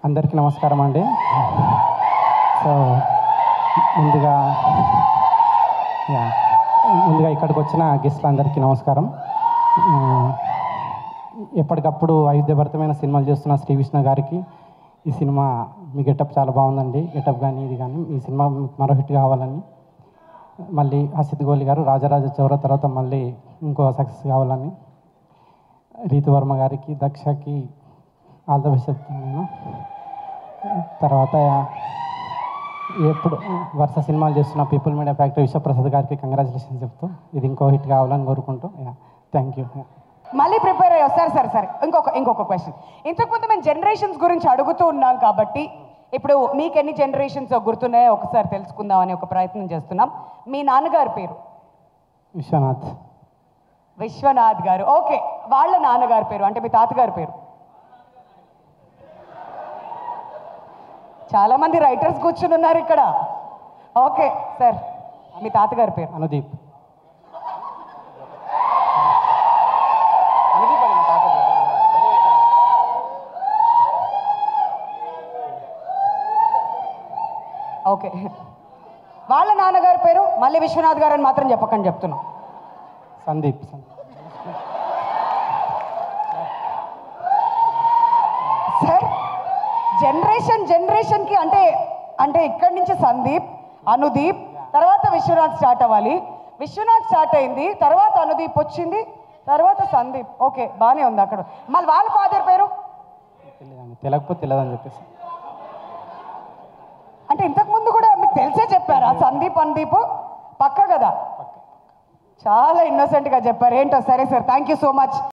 అందరికీ నమస్కారం అండి. సో ముందుగా ఇక్కడికి వచ్చిన గెస్ట్లందరికీ నమస్కారం. ఎప్పటికప్పుడు వైవిధ్యభరితమైన సినిమాలు చేస్తున్న శ్రీ విష్ణు గారికి ఈ సినిమా మీ గెటప్ చాలా బాగుందండి. గెటప్ కానీ ఇది కానీ ఈ సినిమా మరో హిట్ కావాలని, మళ్ళీ హసిత్ గోలి గారు రాజరాజ చౌర తర్వాత మళ్ళీ ఇంకో సక్సెస్ కావాలని, రీతు వర్మ గారికి, దక్షకి ఆల్ ద బెస్ట్ చెప్తాను నేను. తర్వాత ఎప్పుడు వరుస సినిమాలు చేస్తున్న పీపుల్ మీడియా ఫ్యాక్టరీ విశ్వప్రసాద్ గారికి కంగ్రాచులేషన్స్ చెప్తూ ఇది ఇంకో హిట్ కావాలని కోరుకుంటూ థ్యాంక్ యూ. మళ్ళీ ప్రిపేర్ అయ్యి వస్తారు. సరే ఇంకొక క్వశ్చన్. ఇంతకుముందు మేము జనరేషన్స్ గురించి అడుగుతూ ఉన్నాం కాబట్టి ఇప్పుడు మీకు ఎన్ని జనరేషన్స్ గుర్తున్నాయో ఒకసారి తెలుసుకుందామని ఒక ప్రయత్నం చేస్తున్నాం. మీ నాన్నగారి పేరు? విశ్వనాథ్ గారు. ఓకే, వాళ్ళ నాన్నగారి పేరు అంటే మీ తాతగారి పేరు? చాలా మంది రైటర్స్ కూర్చుని ఉన్నారు ఇక్కడ. ఓకే సార్, మీ తాతగారి పేరు? అనుదీప్. ఓకే, వాళ్ళ నాన్నగారి పేరు మళ్ళీ విశ్వనాథ్ గారు అని మాత్రం చెప్పకండి చెప్తున్నాం. సందీప్. సార్ జనరేషన్కి అంటే ఇక్కడి నుంచి సందీప్, అనుదీప్, తర్వాత విశ్వనాథ్ స్టార్ట్ అవ్వాలి. విశ్వనాథ్ స్టార్ట్ అయింది, తర్వాత అనుదీప్ వచ్చింది, తర్వాత సందీప్. ఓకే, బాగానే ఉంది. అక్కడ మళ్ళీ వాళ్ళ ఫాదర్ పేరు తెలియకపోతే తెలియదని చెప్పేసి అంటే ఇంతకుముందు కూడా మీకు తెలిసే చెప్పారా? సందీప్ అనుదీప్ పక్క కదా? చాలా ఇన్నోసెంట్గా చెప్పారు. ఏంటో సరే sir, thank you so much.